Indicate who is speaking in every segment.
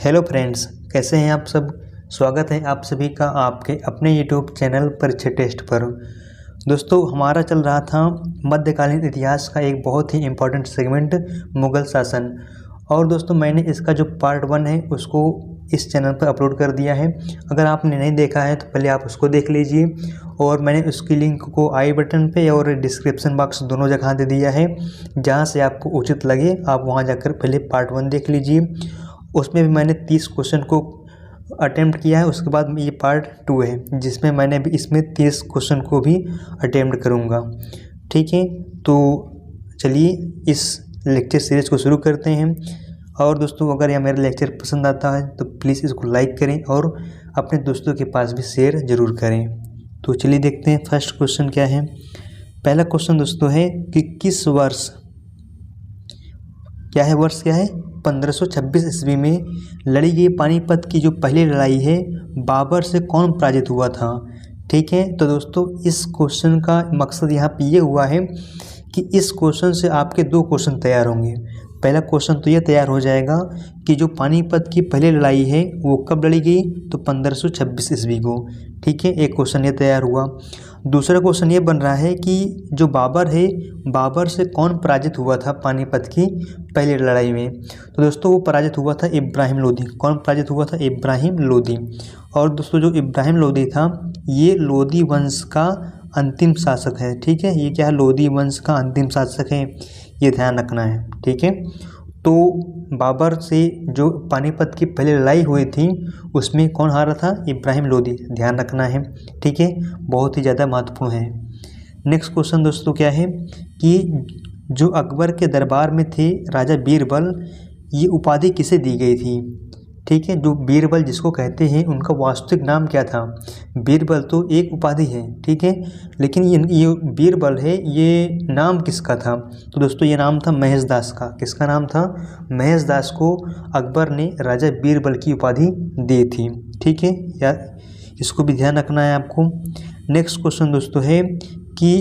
Speaker 1: Hello friends, कैसे हैं आप सब। स्वागत है आप सभी का आपके अपने यूट्यूब चैनल परीक्षा टेस्ट पर। दोस्तों, हमारा चल रहा था मध्यकालीन इतिहास का एक बहुत ही इम्पोर्टेंट सेगमेंट मुग़ल शासन। और दोस्तों, मैंने इसका जो पार्ट 1 है उसको इस चैनल पर अपलोड कर दिया है। अगर आपने नहीं देखा है तो पहले आप उसको देख लीजिए। और मैंने उसकी लिंक को आई बटन पे और डिस्क्रिप्शन बॉक्स दोनों जगह दे दिया है। जहाँ से आपको उचित लगे आप वहाँ जाकर पहले पार्ट 1 देख लीजिए। उसमें भी मैंने 30 क्वेश्चन को अटेम्प्ट किया है। उसके बाद ये पार्ट 2 है जिसमें मैंने भी इसमें 30 क्वेश्चन को भी अटेम्प्ट करूँगा। ठीक है, तो चलिए इस लेक्चर सीरीज़ को शुरू करते हैं। और दोस्तों, अगर यह मेरा लेक्चर पसंद आता है तो प्लीज़ इसको लाइक करें और अपने दोस्तों के पास भी शेयर ज़रूर करें। तो चलिए देखते हैं फर्स्ट क्वेश्चन क्या है। पहला क्वेश्चन दोस्तों है कि किस वर्ष क्या है, वर्ष क्या है, 1526 ईस्वी में लड़ी गई पानीपत की जो पहली लड़ाई है बाबर से कौन पराजित हुआ था। ठीक है, तो दोस्तों इस क्वेश्चन का मकसद यहाँ पे ये हुआ है कि इस क्वेश्चन से आपके 2 क्वेश्चन तैयार होंगे। पहला क्वेश्चन तो ये तैयार हो जाएगा कि जो पानीपत की पहली लड़ाई है वो कब लड़ी गई, तो 1526 ईस्वी को। ठीक है, एक क्वेश्चन ये तैयार हुआ। दूसरा क्वेश्चन ये बन रहा है कि जो बाबर है, बाबर से कौन पराजित हुआ था पानीपत की पहली लड़ाई में। तो दोस्तों वो पराजित हुआ था इब्राहिम लोदी। कौन पराजित हुआ था? इब्राहिम लोदी। और दोस्तों जो इब्राहिम लोदी था ये लोदी वंश का अंतिम शासक है। ठीक है, ये क्या है, लोदी वंश का अंतिम शासक है, ये ध्यान रखना है। ठीक है, तो बाबर से जो पानीपत की पहली लड़ाई हुई थी उसमें कौन हारा था? इब्राहिम लोदी, ध्यान रखना है। ठीक है, बहुत ही ज़्यादा महत्वपूर्ण है। नेक्स्ट क्वेश्चन दोस्तों क्या है कि जो अकबर के दरबार में थे राजा बीरबल, ये उपाधि किसे दी गई थी। ठीक है, जो बीरबल जिसको कहते हैं उनका वास्तविक नाम क्या था। बीरबल तो एक उपाधि है, ठीक है, लेकिन ये बीरबल है, ये नाम किसका था। तो दोस्तों ये नाम था महेश दास का। किसका नाम था? महेश दास को अकबर ने राजा बीरबल की उपाधि दी थी। ठीक है, या इसको भी ध्यान रखना है आपको। नेक्स्ट क्वेश्चन दोस्तों है कि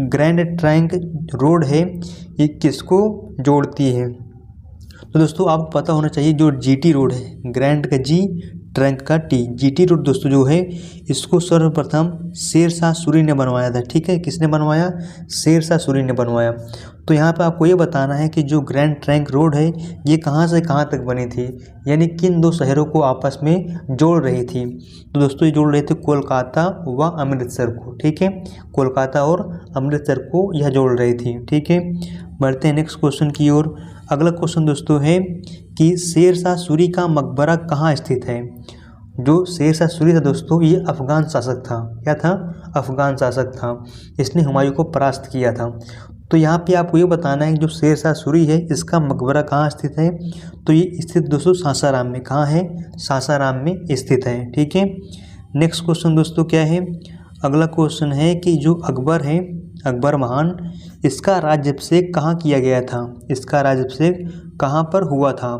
Speaker 1: ग्रैंड ट्रंक रोड है ये किसको जोड़ती है। तो दोस्तों आपको पता होना चाहिए जो जीटी रोड है, ग्रैंड का जी, ट्रंक का टी, जीटी रोड दोस्तों जो है इसको सर्वप्रथम शेरशाह सूरी ने बनवाया था। ठीक है, किसने बनवाया? शेरशाह सूरी ने बनवाया। तो यहाँ पे आपको ये बताना है कि जो ग्रैंड ट्रंक रोड है ये कहाँ से कहाँ तक बनी थी, यानी किन 2 शहरों को आपस में जोड़ रही थी। तो दोस्तों ये जोड़ रहे थे कोलकाता व अमृतसर को। ठीक है, कोलकाता और अमृतसर को यह जोड़ रही थी। ठीक है, बढ़ते हैं नेक्स्ट क्वेश्चन की ओर। अगला क्वेश्चन दोस्तों है कि शेरशाह सूरी का मकबरा कहाँ स्थित है। जो शेरशाह सूरी था दोस्तों ये अफ़गान शासक था। क्या था? अफ़गान शासक था। इसने हुमायूं को परास्त किया था। तो यहाँ पे आपको ये बताना है कि जो शेरशाह सूरी है इसका मकबरा कहाँ स्थित है। तो ये स्थित दोस्तों सासाराम में। कहाँ है? सासाराम में स्थित है। ठीक है, नेक्स्ट क्वेश्चन दोस्तों क्या है। अगला क्वेश्चन है कि जो अकबर है, अकबर महान, इसका राज्याभिषेक कहाँ किया गया था। इसका राज्याभिषेक कहाँ पर हुआ था।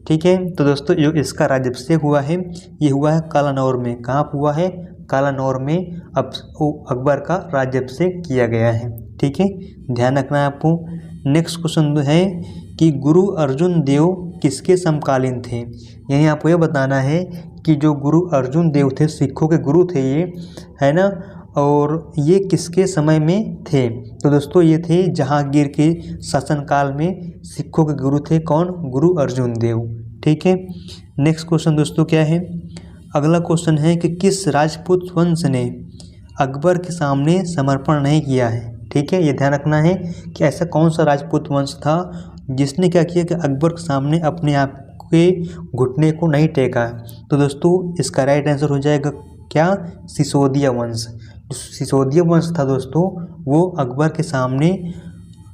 Speaker 1: ठीक है, तो दोस्तों जो इसका राज्याभिषेक हुआ है ये हुआ है कालानौर में। कहाँ हुआ है? कालानौर में अब अकबर का राज्याभिषेक किया गया है। ठीक है, ध्यान रखना है आपको। नेक्स्ट क्वेश्चन है कि गुरु अर्जुन देव किसके समकालीन थे। यहीं आपको ये बताना है कि जो गुरु अर्जुन देव थे, सिखों के गुरु थे ये, है ना, और ये किसके समय में थे। तो दोस्तों ये थे जहांगीर के शासनकाल में सिखों के गुरु थे। कौन? गुरु अर्जुन देव। ठीक है, नेक्स्ट क्वेश्चन दोस्तों क्या है। अगला क्वेश्चन है कि किस राजपूत वंश ने अकबर के सामने समर्पण नहीं किया है। ठीक है, ये ध्यान रखना है कि ऐसा कौन सा राजपूत वंश था जिसने क्या किया कि अकबर के सामने अपने आप के घुटने को नहीं टेका। तो दोस्तों इसका राइट आंसर हो जाएगा क्या? सिसोदिया वंश। सिसोदिया वंश था दोस्तों वो अकबर के सामने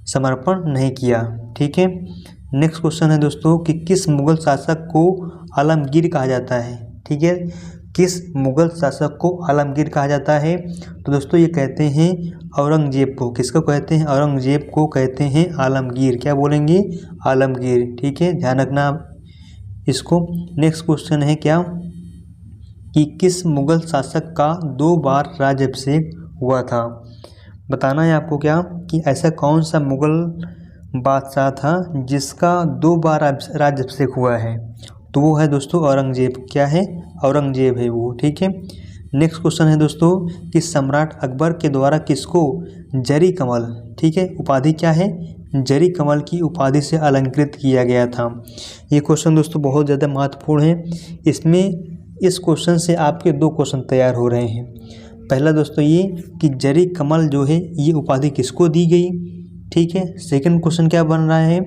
Speaker 1: समर्पण नहीं किया। ठीक है, नेक्स्ट क्वेश्चन है दोस्तों कि किस मुगल शासक को आलमगीर कहा जाता है। ठीक है, किस मुगल शासक को आलमगीर कहा जाता है। तो दोस्तों ये कहते हैं औरंगजेब को। किसको कहते हैं? औरंगजेब को कहते हैं आलमगीर। क्या बोलेंगे? आलमगीर। ठीक है, ध्यान रखना इसको। नेक्स्ट क्वेश्चन है क्या कि किस मुगल शासक का 2 बार राज्याभिषेक हुआ था। बताना है आपको क्या कि ऐसा कौन सा मुगल बादशाह था जिसका 2 बार राज्याभिषेक हुआ है। तो वो है दोस्तों औरंगजेब। क्या है? औरंगजेब है वो। ठीक है। नेक्स्ट क्वेश्चन है दोस्तों कि सम्राट अकबर के द्वारा किसको जरी कमल, ठीक है, उपाधि क्या है? जरी कमल की उपाधि से अलंकृत किया गया था। ये क्वेश्चन दोस्तों बहुत ज़्यादा महत्वपूर्ण है। इस क्वेश्चन से आपके 2 क्वेश्चन तैयार हो रहे हैं। पहला दोस्तों ये कि जरी कमल जो है ये उपाधि किसको दी गई, ठीक है। सेकंड क्वेश्चन क्या बन रहा है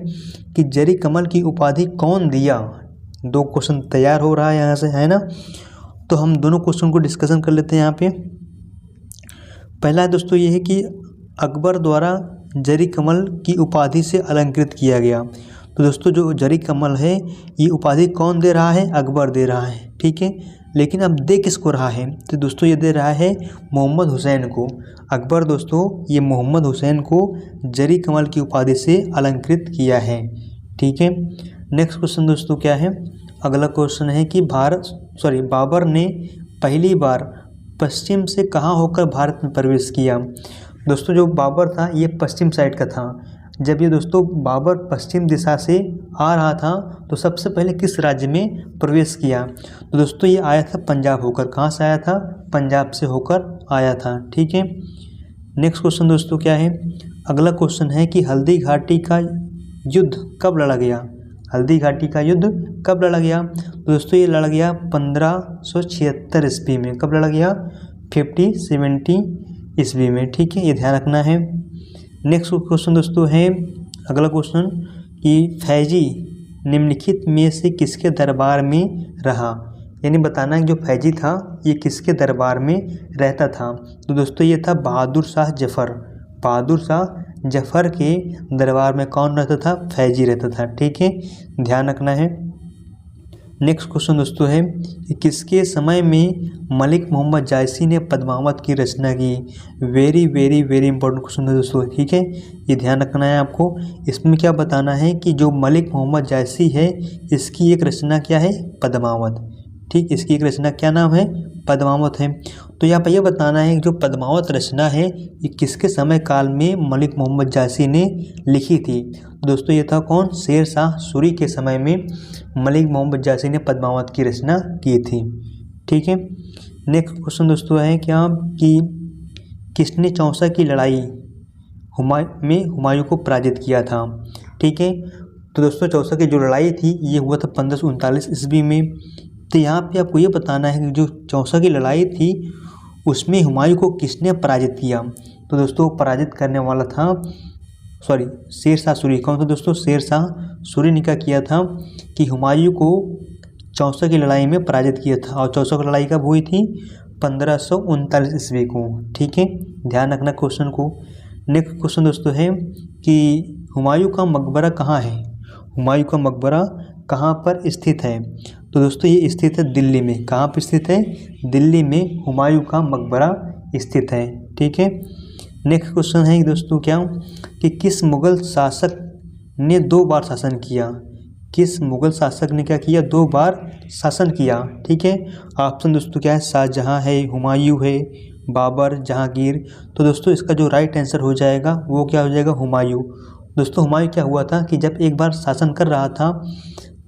Speaker 1: कि जरी कमल की उपाधि कौन दिया। 2 क्वेश्चन तैयार हो रहा है यहाँ से, है ना। तो हम दोनों क्वेश्चन को डिस्कशन कर लेते हैं यहाँ पे। पहला है दोस्तों ये है कि अकबर द्वारा जरी कमल की उपाधि से अलंकृत किया गया। तो दोस्तों जो जरी कमल है ये उपाधि कौन दे रहा है? अकबर दे रहा है, ठीक है। लेकिन अब दे किसको रहा है? तो दोस्तों ये दे रहा है मोहम्मद हुसैन को। अकबर दोस्तों ये मोहम्मद हुसैन को जरी कमल की उपाधि से अलंकृत किया है, ठीक है। नेक्स्ट क्वेश्चन दोस्तों क्या है? अगला क्वेश्चन है कि बाबर ने पहली बार पश्चिम से कहाँ होकर भारत में प्रवेश किया। दोस्तों जो बाबर था ये पश्चिम साइड का था। जब ये दोस्तों बाबर पश्चिम दिशा से आ रहा था तो सबसे पहले किस राज्य में प्रवेश किया? तो दोस्तों ये आया था पंजाब होकर। कहाँ से आया था? पंजाब से होकर आया था, ठीक है। नेक्स्ट क्वेश्चन दोस्तों क्या है? अगला क्वेश्चन है कि हल्दी घाटी का युद्ध कब लड़ा गया। हल्दी घाटी का युद्ध कब लड़ा गया? तो दोस्तों ये लड़ा गया 1576 ईस्वी में। कब लड़ा गया? 1570 ईस्वी में, ठीक है, ये ध्यान रखना है। नेक्स्ट क्वेश्चन दोस्तों है अगला क्वेश्चन कि फैजी निम्नलिखित में से किसके दरबार में रहा। यानी बताना है कि जो फैजी था ये किसके दरबार में रहता था। तो दोस्तों ये था बहादुर शाह जफ़र। बहादुर शाह जफ़र के दरबार में कौन रहता था? फैजी रहता था, ठीक है, ध्यान रखना है। नेक्स्ट क्वेश्चन दोस्तों है कि किसके समय में मलिक मोहम्मद जायसी ने पद्मावत की रचना की। Very very very important question है दोस्तों, ठीक है, ये ध्यान रखना है आपको। इसमें क्या बताना है कि जो मलिक मोहम्मद जायसी है इसकी एक रचना क्या है? पद्मावत, ठीक, इसकी एक रचना क्या नाम है? पद्मावत है। तो यहाँ पर यह बताना है कि जो पद्मावत रचना है ये किसके समय काल में मलिक मोहम्मद जायसी ने लिखी थी। दोस्तों ये था कौन? शेर शाह सूरी के समय में मलिक मोहम्मद जायसी ने पद्मावत की रचना की थी, ठीक है। नेक्स्ट क्वेश्चन दोस्तों है क्या कि किसने चौसा की लड़ाई में हुमायूं को पराजित किया था, ठीक है। तो दोस्तों चौसा की जो लड़ाई थी ये हुआ था 1539 ईस्वी में। तो यहाँ पे आपको ये बताना है कि जो चौसा की लड़ाई थी उसमें हुमायूं को किसने पराजित किया। तो दोस्तों पराजित करने वाला था शेर शाह सूरी। कौन था दोस्तों? शेर शाह सूरी ने क्या किया था कि हुमायूं को चौसा की लड़ाई में पराजित किया था। और चौसा की लड़ाई कब हुई थी? 1539 ईस्वी को, ठीक है, ध्यान रखना क्वेश्चन को। नेक्स्ट क्वेश्चन दोस्तों है कि हुमायूं का मकबरा कहाँ है। हुमायूं का मकबरा कहाँ पर स्थित है? तो दोस्तों ये स्थित है दिल्ली में। कहाँ पर स्थित है? दिल्ली में हुमायूं का मकबरा स्थित है, ठीक है। नेक्स्ट क्वेश्चन है दोस्तों क्या कि किस मुग़ल शासक ने 2 बार शासन किया। किस मुग़ल शासक ने क्या किया? 2 बार शासन किया, ठीक है। ऑप्शन दोस्तों क्या है? शाहजहाँ है, हुमायूं है, बाबर, जहांगीर। तो दोस्तों इसका जो राइट आंसर हो जाएगा वो क्या हो जाएगा? हुमायूं। दोस्तों हुमायूं क्या हुआ था कि जब एक बार शासन कर रहा था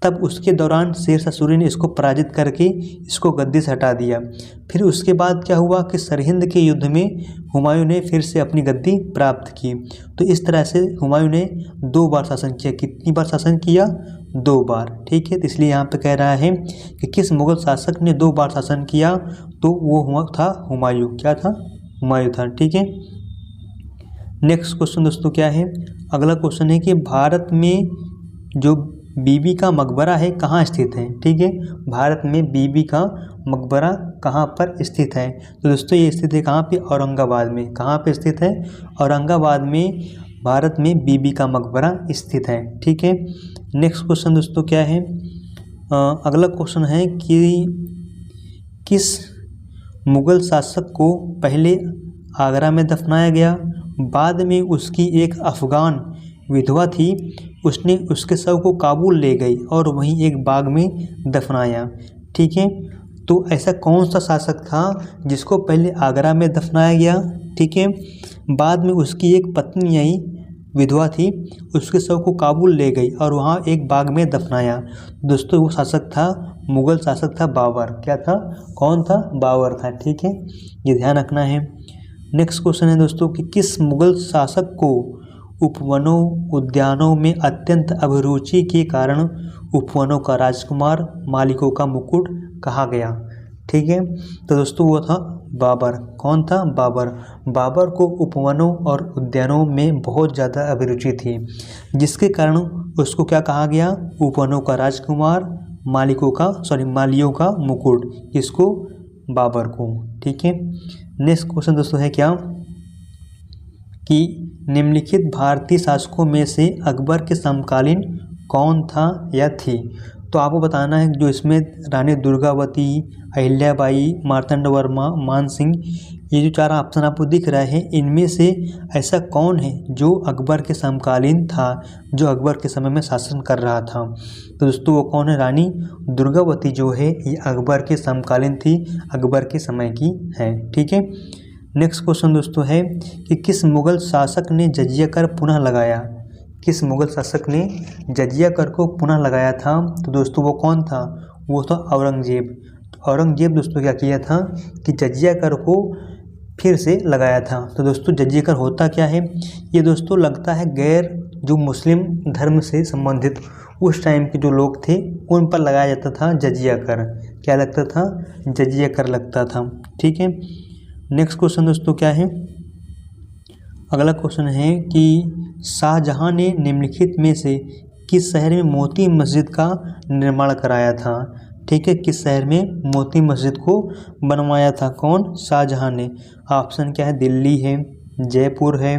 Speaker 1: तब उसके दौरान शेर शाह सूरी ने इसको पराजित करके इसको गद्दी से हटा दिया। फिर उसके बाद क्या हुआ कि सरहिंद के युद्ध में हुमायूं ने फिर से अपनी गद्दी प्राप्त की। तो इस तरह से हुमायूं ने 2 बार शासन किया। कितनी बार शासन किया? 2 बार, ठीक है। तो इसलिए यहाँ पे कह रहा है कि किस मुग़ल शासक ने 2 बार शासन किया, तो वो हुआ था हुमायूं। क्या था? हुमायूं था, ठीक है। नेक्स्ट क्वेश्चन दोस्तों क्या है? अगला क्वेश्चन है कि भारत में जो बीबी का मकबरा है कहाँ स्थित है, ठीक है। भारत में बीबी का मकबरा कहाँ पर स्थित है? तो दोस्तों ये स्थित है कहाँ पे? औरंगाबाद में। कहाँ पे स्थित है? औरंगाबाद में भारत में बीबी का मकबरा स्थित है, ठीक है। नेक्स्ट क्वेश्चन दोस्तों क्या है? अगला क्वेश्चन है कि किस मुग़ल शासक को पहले आगरा में दफनाया गया, बाद में उसकी एक अफ़गान विधवा थी उसने उसके शव को काबुल ले गई और वहीं एक बाग में दफनाया, ठीक है। तो ऐसा कौन सा शासक था जिसको पहले आगरा में दफनाया गया, ठीक है, बाद में उसकी एक पत्नी आई विधवा थी, उसके शव को काबुल ले गई और वहाँ एक बाग में दफनाया। दोस्तों वो शासक था, मुग़ल शासक था बाबर। क्या था? कौन था? बाबर था। ठीक है, ये ध्यान रखना है। नेक्स्ट क्वेश्चन है दोस्तों कि किस मुग़ल शासक को उपवनों उद्यानों में अत्यंत अभिरुचि के कारण उपवनों का राजकुमार, मालिकों का मुकुट कहा गया? ठीक है, तो दोस्तों वो था बाबर। कौन था? बाबर। बाबर को उपवनों और उद्यानों में बहुत ज़्यादा अभिरुचि थी, जिसके कारण उसको क्या कहा गया? उपवनों का राजकुमार, मालियों का मुकुट। किसको? बाबर को। ठीक है, नेक्स्ट क्वेश्चन दोस्तों है क्या कि निम्नलिखित भारतीय शासकों में से अकबर के समकालीन कौन था या थी? तो आपको बताना है जो इसमें रानी दुर्गावती, अहिल्याबाई, मार्तंड वर्मा, मान सिंह, ये जो 4 ऑप्शन आपको दिख रहे हैं, इनमें से ऐसा कौन है जो अकबर के समकालीन था, जो अकबर के समय में शासन कर रहा था? तो दोस्तों वो कौन है? रानी दुर्गावती जो है ये अकबर के समकालीन थी, अकबर के समय की है। ठीक है, नेक्स्ट क्वेश्चन दोस्तों है कि किस मुग़ल शासक ने जजिया कर पुनः लगाया? किस मुग़ल शासक ने जजिया कर को पुनः लगाया था? तो दोस्तों वो कौन था? वो था औरंगजेब। औरंगजेब दोस्तों क्या किया था कि जजिया कर को फिर से लगाया था। तो दोस्तों जजिया कर होता क्या है? ये दोस्तों लगता है गैर जो मुस्लिम धर्म से संबंधित उस टाइम के जो लोग थे उन पर लगाया जाता था जजिया कर। क्या लगता था? जजिया कर लगता था। ठीक है, नेक्स्ट क्वेश्चन दोस्तों क्या है? अगला क्वेश्चन है कि शाहजहां ने निम्नलिखित में से किस शहर में मोती मस्जिद का निर्माण कराया था? ठीक है, किस शहर में मोती मस्जिद को बनवाया था? कौन? शाहजहां ने। ऑप्शन क्या है? दिल्ली है, जयपुर है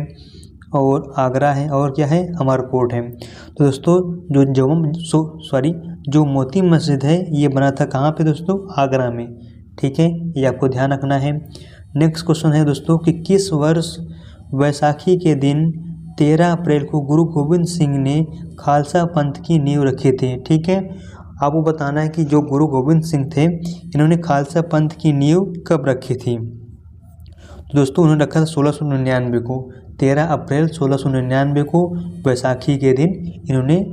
Speaker 1: और आगरा है और क्या है? अमरकोट है। तो दोस्तों जो मोती मस्जिद है ये बना था कहाँ पे दोस्तों? आगरा में। ठीक है, ये आपको ध्यान रखना है। नेक्स्ट क्वेश्चन है दोस्तों कि किस वर्ष वैसाखी के दिन 13 अप्रैल को गुरु गोविंद सिंह ने खालसा पंथ की नींव रखी थी? ठीक है, आपको बताना है कि जो गुरु गोविंद सिंह थे इन्होंने खालसा पंथ की नींव कब रखी थी? तो दोस्तों उन्होंने रखा था 1699 को, 13 अप्रैल 1699 को वैसाखी के दिन इन्होंने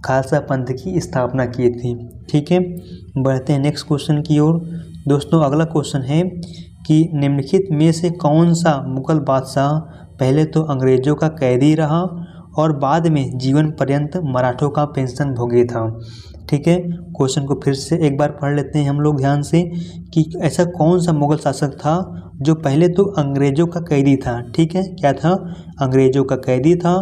Speaker 1: खालसा पंथ की स्थापना की थी। ठीक है, बढ़ते हैं नेक्स्ट क्वेश्चन की ओर। दोस्तों अगला क्वेश्चन है कि निम्नलिखित में से कौन सा मुगल बादशाह पहले तो अंग्रेजों का कैदी रहा और बाद में जीवन पर्यंत मराठों का पेंशन भोगी था? ठीक है, क्वेश्चन को फिर से एक बार पढ़ लेते हैं हम लोग ध्यान से कि ऐसा कौन सा मुगल शासक था जो पहले तो अंग्रेजों का कैदी था? ठीक है, क्या था? अंग्रेजों का कैदी था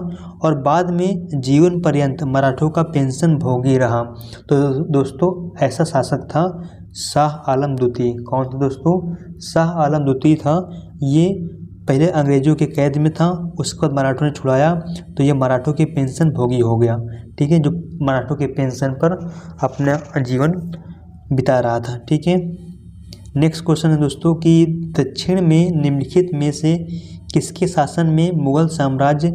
Speaker 1: और बाद में जीवन पर्यंत मराठों का पेंशन भोगी रहा। तो दोस्तों ऐसा शासक था शाह आलम द्वितीय। कौन था दोस्तों? शाह आलम द्वितीय था। ये पहले अंग्रेजों के कैद में था, उसके बाद मराठों ने छुड़ाया तो ये मराठों के पेंशन भोगी हो गया। ठीक है, जो मराठों के पेंशन पर अपना जीवन बिता रहा था। ठीक है, नेक्स्ट क्वेश्चन है दोस्तों कि दक्षिण में निम्नलिखित में से किसके शासन में मुगल साम्राज्य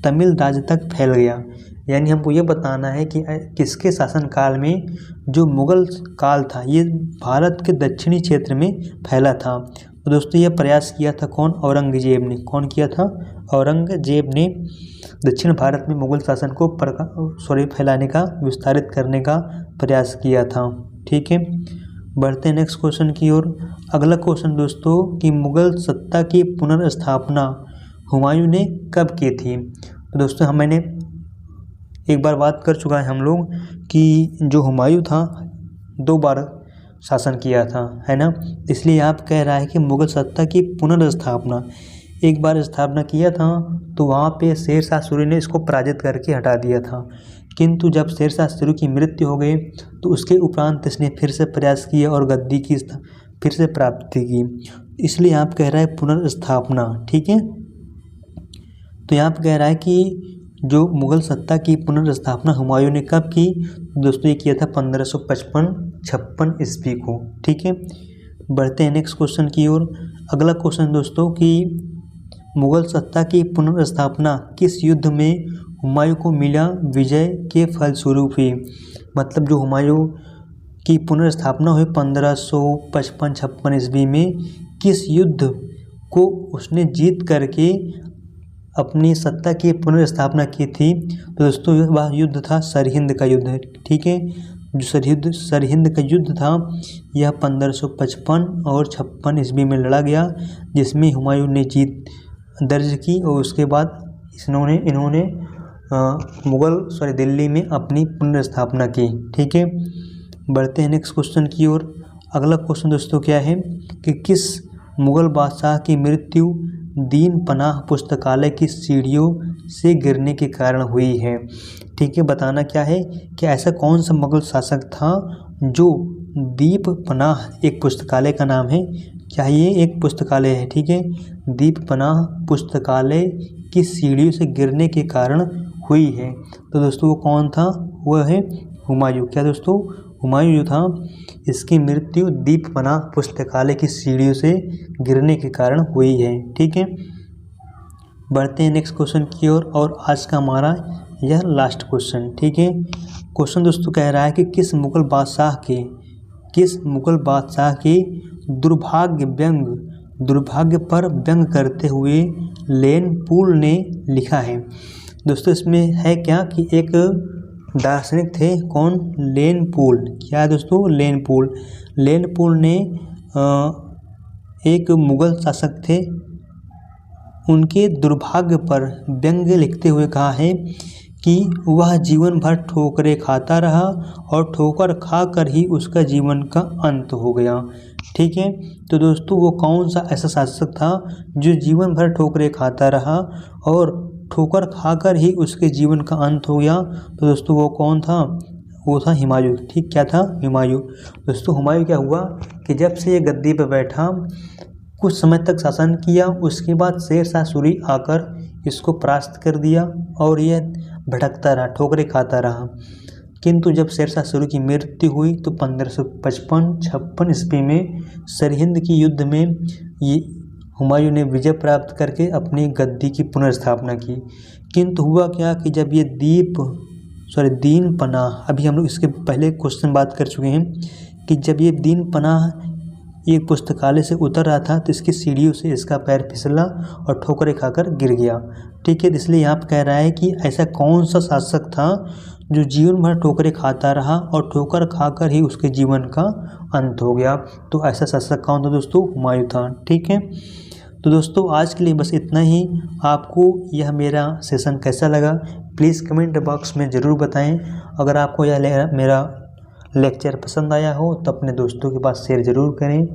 Speaker 1: तमिल राज्य तक फैल गया? यानी हमको ये बताना है कि किसके शासनकाल में जो मुगल काल था ये भारत के दक्षिणी क्षेत्र में फैला था। तो दोस्तों ये प्रयास किया था कौन? औरंगजेब ने। कौन किया था? औरंगजेब ने दक्षिण भारत में मुगल शासन को फैलाने का, विस्तारित करने का प्रयास किया था। ठीक है, बढ़ते हैं नेक्स्ट क्वेश्चन की ओर। अगला क्वेश्चन दोस्तों कि मुगल सत्ता की पुनर्स्थापना हुमायूं ने कब की थी? तो दोस्तों मैंने एक बार बात कर चुका है हम लोग कि जो हुमायूं था 2 बार शासन किया था, है ना। इसलिए आप कह रहा है कि मुगल सत्ता की पुनर्स्थापना, एक बार स्थापना किया था तो वहाँ पे शेर शाह सूरी ने इसको पराजित करके हटा दिया था, किंतु जब शेर शाह सूरी की मृत्यु हो गई तो उसके उपरांत इसने फिर से प्रयास किया और गद्दी की फिर से प्राप्ति की। इसलिए आप कह रहा है पुनर्स्थापना। ठीक है, तो यहाँ पे कह रहा है कि जो मुगल सत्ता की पुनर्स्थापना हुमायूं ने कब की? दोस्तों ये किया था 1555-56 ईस्वी को। ठीक है, बढ़ते हैं नेक्स्ट क्वेश्चन की ओर। अगला क्वेश्चन दोस्तों कि मुगल सत्ता की पुनर्स्थापना किस युद्ध में हुमायूं को मिला विजय के फलस्वरूप हुई? मतलब जो हुमायूं की पुनर्स्थापना हुई 1555-56 ईस्वी में, किस युद्ध को उसने जीत करके अपनी सत्ता की पुनर्स्थापना की थी। तो दोस्तों वह युद्ध था सरहिंद का युद्ध, ठीक है। जो सरहिंद का युद्ध था यह 1555 और 56 ईस्वी में लड़ा गया, जिसमें हुमायूं ने जीत दर्ज की और उसके बाद इन्होंने दिल्ली में अपनी पुनर्स्थापना की, ठीक है। बढ़ते हैं नेक्स्ट क्वेश्चन की ओर। अगला क्वेश्चन दोस्तों क्या है कि किस मुग़ल बादशाह की मृत्यु दीन पनाह पुस्तकालय की सीढ़ियों से गिरने के कारण हुई है, ठीक है। बताना क्या है कि ऐसा कौन सा मुग़ल शासक था जो दीप पनाह, एक पुस्तकालय का नाम है, क्या ये एक पुस्तकालय है, ठीक है। दीप पनाह पुस्तकालय की सीढ़ियों से गिरने के कारण हुई है। तो दोस्तों वो कौन था, वह है हुमायूं। क्या दोस्तों, हुमायूं जो था इसकी मृत्यु दीप पनाह पुस्तकालय की सीढ़ियों से गिरने के कारण हुई है, ठीक है। बढ़ते हैं नेक्स्ट क्वेश्चन की ओर और आज का हमारा यह लास्ट क्वेश्चन, ठीक है। क्वेश्चन दोस्तों कह रहा है कि किस मुग़ल बादशाह के दुर्भाग्य पर व्यंग करते हुए लेन पूल ने लिखा है। दोस्तों इसमें है क्या कि एक दार्शनिक थे, कौन, लेन पूल। क्या है दोस्तों, लेन पूल ने एक मुग़ल शासक थे, उनके दुर्भाग्य पर व्यंग लिखते हुए कहा है कि वह जीवन भर ठोकरें खाता रहा और ठोकर खाकर ही उसका जीवन का अंत हो गया, ठीक है। तो दोस्तों वो कौन सा ऐसा शासक था जो जीवन भर ठोकरें खाता रहा और ठोकर खाकर ही उसके जीवन का अंत हो गया। तो दोस्तों वो कौन था, वो था हुमायूं, ठीक। क्या था, हुमायूं। दोस्तों हुमायूं क्या हुआ कि जब से ये गद्दी पर बैठा, कुछ समय तक शासन किया, उसके बाद शेरशाह सूरी आकर इसको परास्त कर दिया और यह भटकता रहा, ठोकरें खाता रहा। किंतु जब शेरशाह सूरी की मृत्यु हुई तो 1555-56 ईस्वी में सरहिंद की युद्ध में ये हुमायूं ने विजय प्राप्त करके अपनी गद्दी की पुनर्स्थापना की। किंतु हुआ क्या कि जब ये दीन पनाह, अभी हम लोग इसके पहले क्वेश्चन बात कर चुके हैं कि जब ये दीन पनाह ये पुस्तकालय से उतर रहा था तो इसकी सीढ़ियों से इसका पैर फिसला और ठोकरें खाकर गिर गया, ठीक है। इसलिए यहाँ पर कह रहा है कि ऐसा कौन सा शासक था जो जीवन भर ठोकरें खाता रहा और ठोकर खाकर ही उसके जीवन का अंत हो गया। तो ऐसा शासक कौन था दोस्तों, हुमायूं था, ठीक है। तो दोस्तों आज के लिए बस इतना ही। आपको यह मेरा सेशन कैसा लगा प्लीज़ कमेंट बॉक्स में ज़रूर बताएं। अगर आपको यह मेरा लेक्चर पसंद आया हो तो अपने दोस्तों के पास शेयर ज़रूर करें।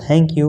Speaker 1: Thank you.